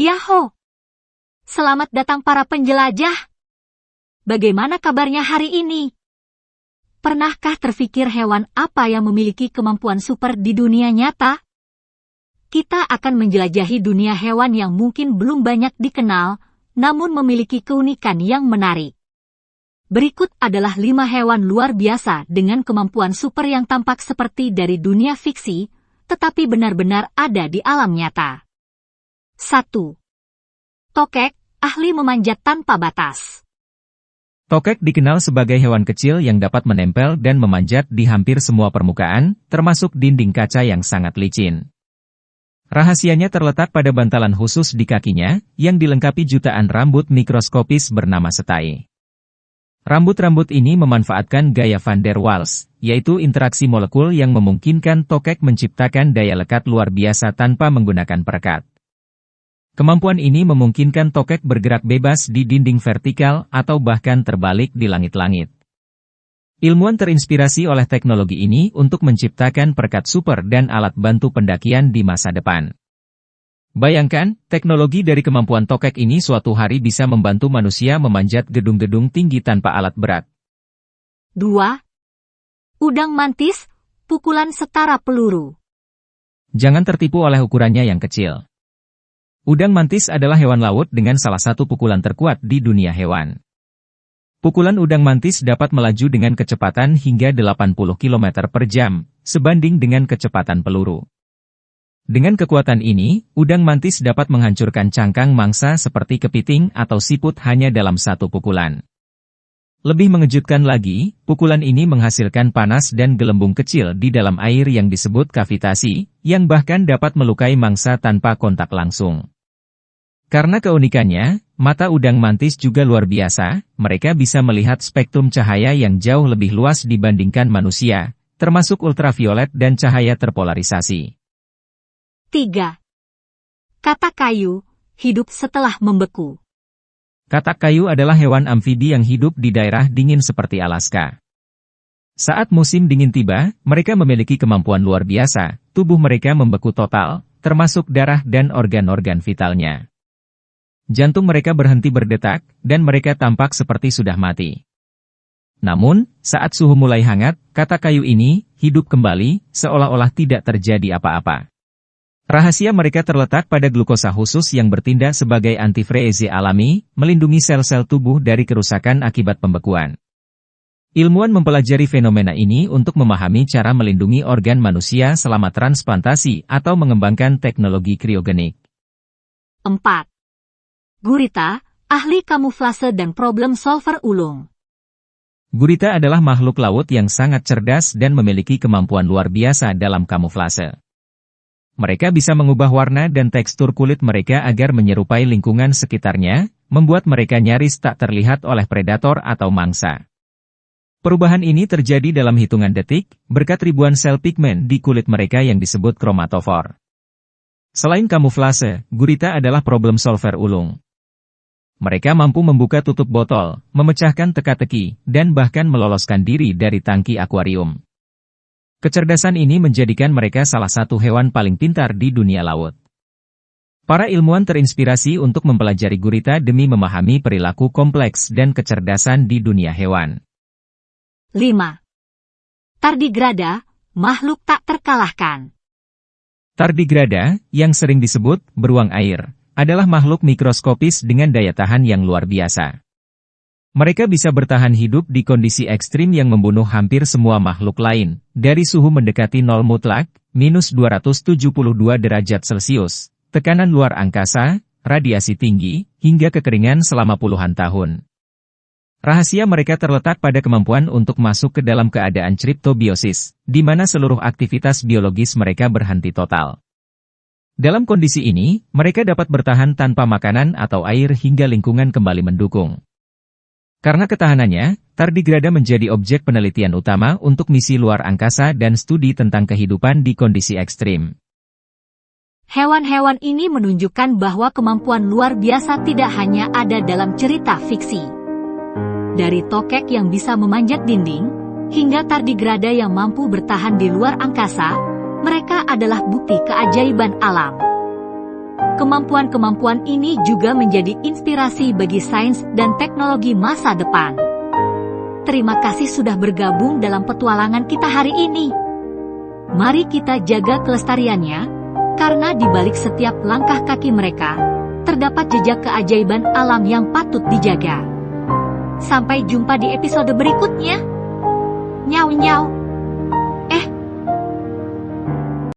Yahoo! Selamat datang para penjelajah. Bagaimana kabarnya hari ini? Pernahkah terfikir hewan apa yang memiliki kemampuan super di dunia nyata? Kita akan menjelajahi dunia hewan yang mungkin belum banyak dikenal, namun memiliki keunikan yang menarik. Berikut adalah 5 hewan luar biasa dengan kemampuan super yang tampak seperti dari dunia fiksi, tetapi benar-benar ada di alam nyata. 1. Tokek, ahli memanjat tanpa batas. Tokek dikenal sebagai hewan kecil yang dapat menempel dan memanjat di hampir semua permukaan, termasuk dinding kaca yang sangat licin. Rahasianya terletak pada bantalan khusus di kakinya, yang dilengkapi jutaan rambut mikroskopis bernama setai. Rambut-rambut ini memanfaatkan gaya van der Waals, yaitu interaksi molekul yang memungkinkan tokek menciptakan daya lekat luar biasa tanpa menggunakan perekat. Kemampuan ini memungkinkan tokek bergerak bebas di dinding vertikal atau bahkan terbalik di langit-langit. Ilmuwan terinspirasi oleh teknologi ini untuk menciptakan perekat super dan alat bantu pendakian di masa depan. Bayangkan, teknologi dari kemampuan tokek ini suatu hari bisa membantu manusia memanjat gedung-gedung tinggi tanpa alat berat. 2. Udang mantis, pukulan setara peluru. Jangan tertipu oleh ukurannya yang kecil. Udang mantis adalah hewan laut dengan salah satu pukulan terkuat di dunia hewan. Pukulan udang mantis dapat melaju dengan kecepatan hingga 80 km per jam, sebanding dengan kecepatan peluru. Dengan kekuatan ini, udang mantis dapat menghancurkan cangkang mangsa seperti kepiting atau siput hanya dalam satu pukulan. Lebih mengejutkan lagi, pukulan ini menghasilkan panas dan gelembung kecil di dalam air yang disebut kavitasi, yang bahkan dapat melukai mangsa tanpa kontak langsung. Karena keunikannya, mata udang mantis juga luar biasa, mereka bisa melihat spektrum cahaya yang jauh lebih luas dibandingkan manusia, termasuk ultraviolet dan cahaya terpolarisasi. 3. Katak kayu, hidup setelah membeku. Katak kayu adalah hewan amfibi yang hidup di daerah dingin seperti Alaska. Saat musim dingin tiba, mereka memiliki kemampuan luar biasa, tubuh mereka membeku total, termasuk darah dan organ-organ vitalnya. Jantung mereka berhenti berdetak, dan mereka tampak seperti sudah mati. Namun, saat suhu mulai hangat, katak kayu ini hidup kembali, seolah-olah tidak terjadi apa-apa. Rahasia mereka terletak pada glukosa khusus yang bertindak sebagai antifreeze alami, melindungi sel-sel tubuh dari kerusakan akibat pembekuan. Ilmuwan mempelajari fenomena ini untuk memahami cara melindungi organ manusia selama transplantasi atau mengembangkan teknologi kriogenik. 4. Gurita, ahli kamuflase dan problem solver ulung. Gurita adalah makhluk laut yang sangat cerdas dan memiliki kemampuan luar biasa dalam kamuflase. Mereka bisa mengubah warna dan tekstur kulit mereka agar menyerupai lingkungan sekitarnya, membuat mereka nyaris tak terlihat oleh predator atau mangsa. Perubahan ini terjadi dalam hitungan detik, berkat ribuan sel pigmen di kulit mereka yang disebut kromatofor. Selain kamuflase, gurita adalah problem solver ulung. Mereka mampu membuka tutup botol, memecahkan teka-teki, dan bahkan meloloskan diri dari tangki akuarium. Kecerdasan ini menjadikan mereka salah satu hewan paling pintar di dunia laut. Para ilmuwan terinspirasi untuk mempelajari gurita demi memahami perilaku kompleks dan kecerdasan di dunia hewan. 5. Tardigrada, makhluk tak terkalahkan. Tardigrada, yang sering disebut beruang air, adalah makhluk mikroskopis dengan daya tahan yang luar biasa. Mereka bisa bertahan hidup di kondisi ekstrim yang membunuh hampir semua makhluk lain, dari suhu mendekati nol mutlak, minus 272 derajat Celcius, tekanan luar angkasa, radiasi tinggi, hingga kekeringan selama puluhan tahun. Rahasia mereka terletak pada kemampuan untuk masuk ke dalam keadaan kriptobiosis, di mana seluruh aktivitas biologis mereka berhenti total. Dalam kondisi ini, mereka dapat bertahan tanpa makanan atau air hingga lingkungan kembali mendukung. Karena ketahanannya, tardigrada menjadi objek penelitian utama untuk misi luar angkasa dan studi tentang kehidupan di kondisi ekstrim. Hewan-hewan ini menunjukkan bahwa kemampuan luar biasa tidak hanya ada dalam cerita fiksi. Dari tokek yang bisa memanjat dinding, hingga tardigrada yang mampu bertahan di luar angkasa, mereka adalah bukti keajaiban alam. Kemampuan-kemampuan ini juga menjadi inspirasi bagi sains dan teknologi masa depan. Terima kasih sudah bergabung dalam petualangan kita hari ini. Mari kita jaga kelestariannya, karena di balik setiap langkah kaki mereka, terdapat jejak keajaiban alam yang patut dijaga. Sampai jumpa di episode berikutnya. Nyau nyau.